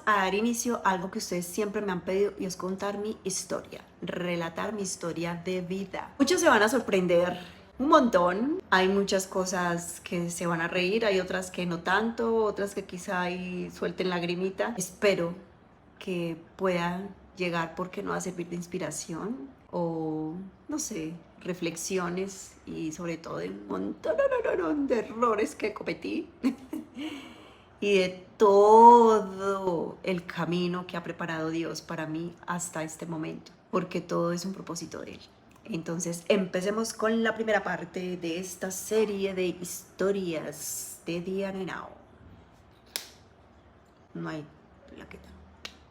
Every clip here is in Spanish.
a dar inicio a algo que ustedes siempre me han pedido y es contar mi historia, relatar mi historia de vida. Muchos se van a sorprender un montón. Hay muchas cosas que se van a reír, hay otras que no tanto, otras que quizá ahí suelten lagrimita. Espero que puedan llegar porque no va a servir de inspiración o no sé, reflexiones y sobre todo de un montón de errores que cometí y de todo el camino que ha preparado Dios para mí hasta este momento, porque todo es un propósito de Él. Entonces, empecemos con la primera parte de esta serie de historias de Diana Henao. No hay plaqueta.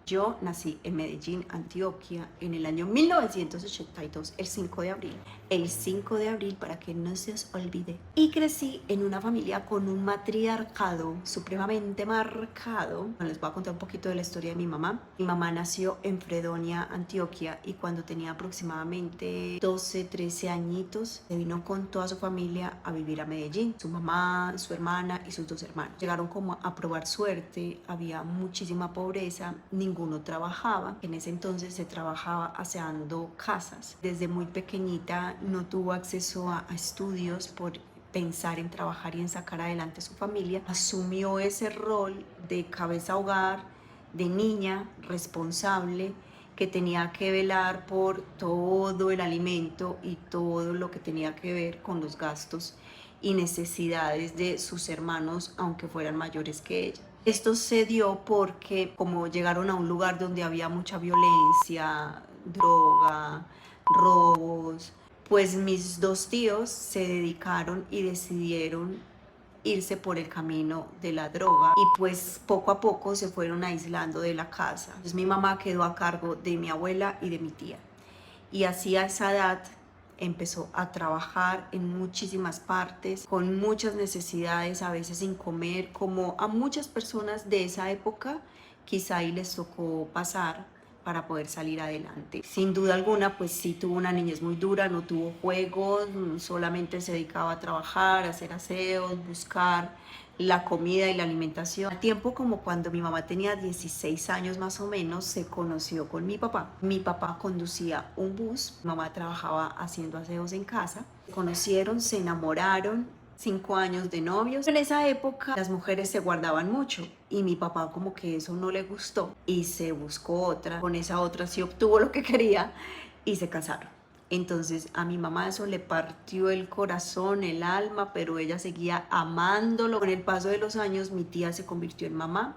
Yo nací en Medellín, Antioquia, en el año 1982, el 5 de abril. El 5 de abril, para que no se os olvide. Y crecí en una familia con un matriarcado supremamente marcado. Les voy a contar un poquito de la historia de mi mamá. Mi mamá nació en Fredonia, Antioquia, y cuando tenía aproximadamente 12, 13 añitos, se vino con toda su familia a vivir a Medellín. Su mamá, su hermana y sus 2 hermanos. Llegaron como a probar suerte, había muchísima pobreza, ninguno trabajaba. En ese entonces se trabajaba aseando casas. Desde muy pequeñita no tuvo acceso a estudios por pensar en trabajar y en sacar adelante su familia. Asumió ese rol de cabeza hogar, de niña responsable que tenía que velar por todo el alimento y todo lo que tenía que ver con los gastos y necesidades de sus hermanos, aunque fueran mayores que ella. Esto se dio porque como llegaron a un lugar donde había mucha violencia, droga, robos, pues mis 2 tíos se dedicaron y decidieron irse por el camino de la droga y pues poco a poco se fueron aislando de la casa. Entonces mi mamá quedó a cargo de mi abuela y de mi tía. Y así a esa edad empezó a trabajar en muchísimas partes, con muchas necesidades, a veces sin comer, como a muchas personas de esa época, quizá ahí les tocó pasar para poder salir adelante. Sin duda alguna, pues sí tuvo una niñez muy dura, no tuvo juegos, solamente se dedicaba a trabajar, a hacer aseos, buscar la comida y la alimentación. A tiempo como cuando mi mamá tenía 16 años más o menos, se conoció con mi papá. Mi papá conducía un bus, mi mamá trabajaba haciendo aseos en casa. Se conocieron, se enamoraron, 5 años de novios. En esa época las mujeres se guardaban mucho y mi papá como que eso no le gustó y se buscó otra. Con esa otra sí obtuvo lo que quería y se casaron. Entonces a mi mamá eso le partió el corazón, el alma, pero ella seguía amándolo. Con el paso de los años mi tía se convirtió en mamá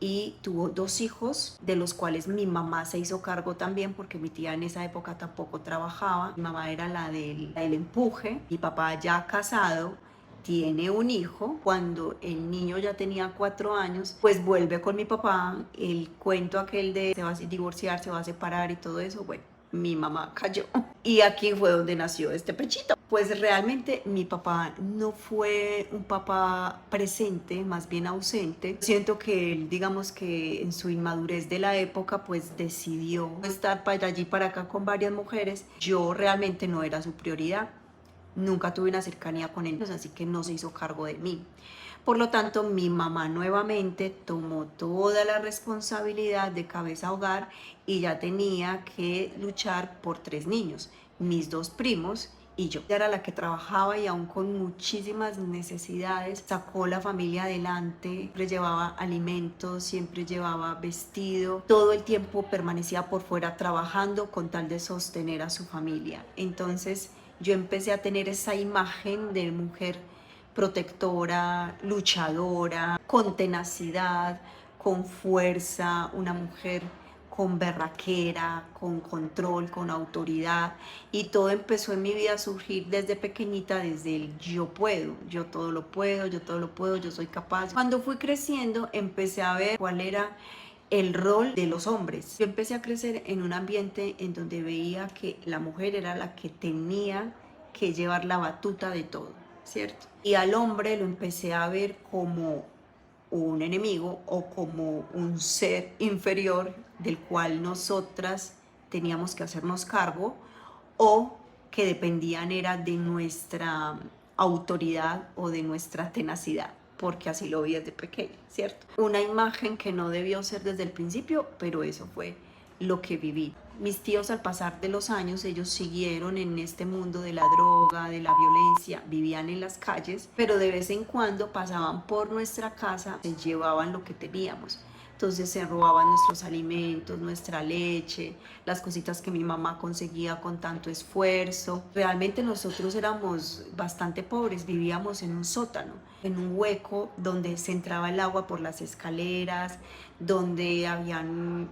y tuvo 2 hijos, de los cuales mi mamá se hizo cargo también porque mi tía en esa época tampoco trabajaba. Mi mamá era la del empuje. Mi papá ya casado tiene un hijo. Cuando el niño ya tenía 4 años, pues vuelve con mi papá. El cuento aquel de se va a divorciar, se va a separar y todo eso, bueno, mi mamá cayó. Y aquí fue donde nació este pechito. Pues realmente mi papá no fue un papá presente, más bien ausente. Siento que él, digamos que en su inmadurez de la época, pues decidió estar para allí, para acá con varias mujeres. Yo realmente no era su prioridad. Nunca tuve una cercanía con él, así que no se hizo cargo de mí. Por lo tanto, mi mamá nuevamente tomó toda la responsabilidad de cabeza hogar y ya tenía que luchar por 3 niños, mis 2 primos y yo. Ella era la que trabajaba y aún con muchísimas necesidades sacó la familia adelante, siempre llevaba alimentos, siempre llevaba vestido, todo el tiempo permanecía por fuera trabajando con tal de sostener a su familia. Entonces yo empecé a tener esa imagen de mujer protectora, luchadora, con tenacidad, con fuerza, una mujer con berraquera, con control, con autoridad, y todo empezó en mi vida a surgir desde pequeñita, desde el yo puedo, yo todo lo puedo, yo todo lo puedo, yo soy capaz. Cuando fui creciendo empecé a ver cuál era el rol de los hombres. Yo empecé a crecer en un ambiente en donde veía que la mujer era la que tenía que llevar la batuta de todo, ¿cierto? Y al hombre lo empecé a ver como un enemigo o como un ser inferior del cual nosotras teníamos que hacernos cargo o que dependían era de nuestra autoridad o de nuestra tenacidad. porque así lo vi desde pequeña, ¿cierto? Una imagen que no debió ser desde el principio, pero eso fue lo que viví. Mis tíos, al pasar de los años, ellos siguieron en este mundo de la droga, de la violencia, vivían en las calles, pero de vez en cuando pasaban por nuestra casa, se llevaban lo que teníamos. Entonces se robaban nuestros alimentos, nuestra leche, las cositas que mi mamá conseguía con tanto esfuerzo. Realmente nosotros éramos bastante pobres, vivíamos en un sótano, en un hueco donde se entraba el agua por las escaleras, donde habían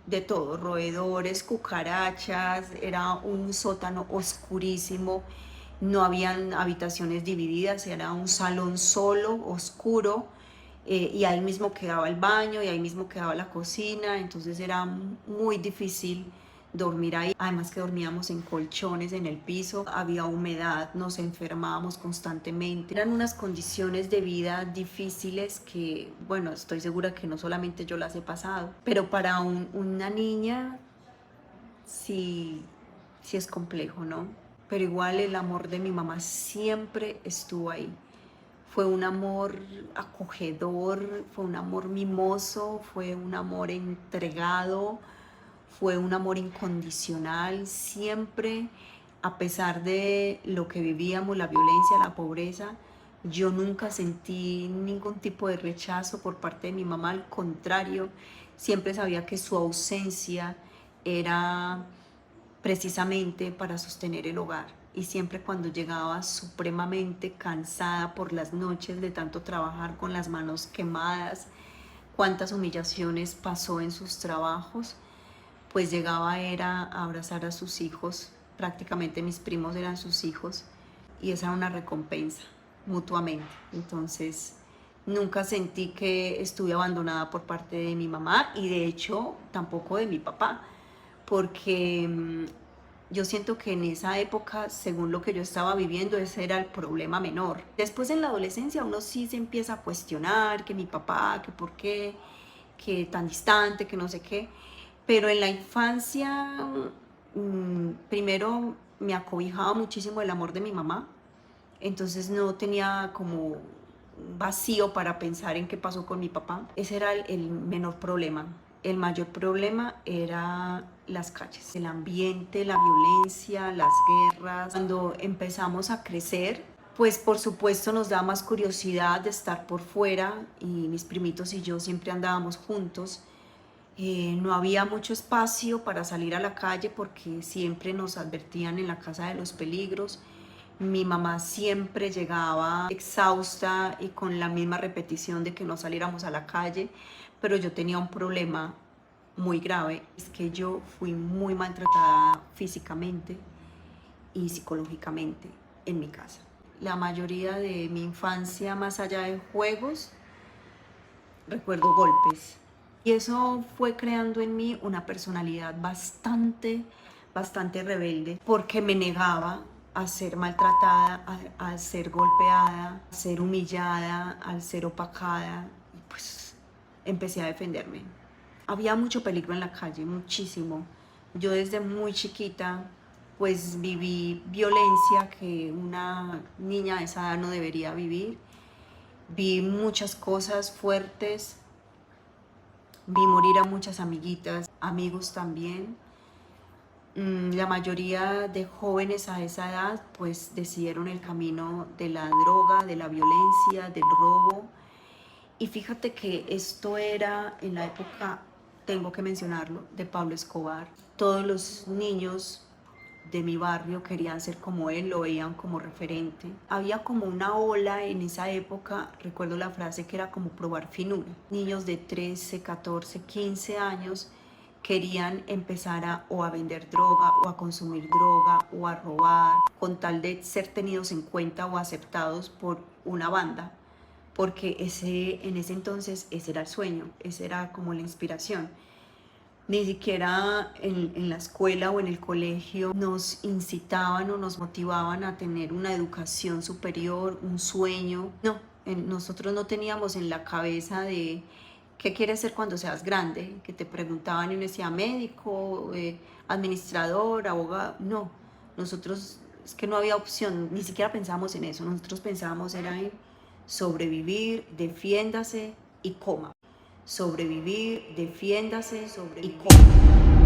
de todo, roedores, cucarachas, era un sótano oscurísimo, no habían habitaciones divididas, era un salón solo, oscuro, y ahí mismo quedaba el baño y ahí mismo quedaba la cocina, entonces era muy difícil dormir ahí. Además que dormíamos en colchones en el piso, había humedad, nos enfermábamos constantemente. Eran unas condiciones de vida difíciles que, bueno, estoy segura que no solamente yo las he pasado, pero para una niña sí, sí es complejo, ¿no? Pero igual el amor de mi mamá siempre estuvo ahí. Fue un amor acogedor, fue un amor mimoso, fue un amor entregado, fue un amor incondicional. Siempre, a pesar de lo que vivíamos, la violencia, la pobreza, yo nunca sentí ningún tipo de rechazo por parte de mi mamá. Al contrario, siempre sabía que su ausencia era precisamente para sostener el hogar. Y siempre cuando llegaba supremamente cansada por las noches de tanto trabajar con las manos quemadas, cuántas humillaciones pasó en sus trabajos, pues llegaba era a abrazar a sus hijos, prácticamente mis primos eran sus hijos, y esa era una recompensa mutuamente. Entonces nunca sentí que estuve abandonada por parte de mi mamá, y de hecho tampoco de mi papá, porque yo siento que en esa época, según lo que yo estaba viviendo, ese era el problema menor. Después en la adolescencia uno sí se empieza a cuestionar que mi papá, que por qué, que tan distante, que no sé qué. Pero en la infancia, primero me acobijaba muchísimo el amor de mi mamá, entonces no tenía como un vacío para pensar en qué pasó con mi papá. Ese era el menor problema. El mayor problema era las calles, el ambiente, la violencia, las guerras. Cuando empezamos a crecer, pues por supuesto nos da más curiosidad de estar por fuera, y mis primitos y yo siempre andábamos juntos. No había mucho espacio para salir a la calle porque siempre nos advertían en la casa de los peligros. Mi mamá siempre llegaba exhausta y con la misma repetición de que no saliéramos a la calle, pero yo tenía un problema muy grave, es que yo fui muy maltratada físicamente y psicológicamente en mi casa. La mayoría de mi infancia, más allá de juegos, recuerdo golpes. Y eso fue creando en mí una personalidad bastante rebelde, porque me negaba a ser maltratada, a ser golpeada, a ser humillada, al ser opacada. Y pues empecé a defenderme. Había mucho peligro en la calle, muchísimo. Yo desde muy chiquita pues viví violencia que una niña de esa edad no debería vivir. Vi muchas cosas fuertes, vi morir a muchas amiguitas, amigos también. La mayoría de jóvenes a esa edad pues decidieron el camino de la droga, de la violencia, del robo. Y fíjate que esto era en la época, tengo que mencionarlo, de Pablo Escobar. Todos los niños de mi barrio querían ser como él, lo veían como referente. Había como una ola en esa época, recuerdo la frase que era como probar finura. Niños de 13, 14, 15 años querían empezar o a vender droga, o a consumir droga, o a robar, con tal de ser tenidos en cuenta o aceptados por una banda, porque en ese entonces ese era el sueño, esa era como la inspiración. Ni siquiera en la escuela o en el colegio nos incitaban o nos motivaban a tener una educación superior, un sueño. No, nosotros no teníamos en la cabeza de qué quieres ser cuando seas grande, que te preguntaban y uno decía médico, administrador, abogado. No, nosotros es que no había opción, ni siquiera pensábamos en eso. Nosotros pensábamos era en sobrevivir, defiéndase y coma. Sobrevivir, defiéndase y coma.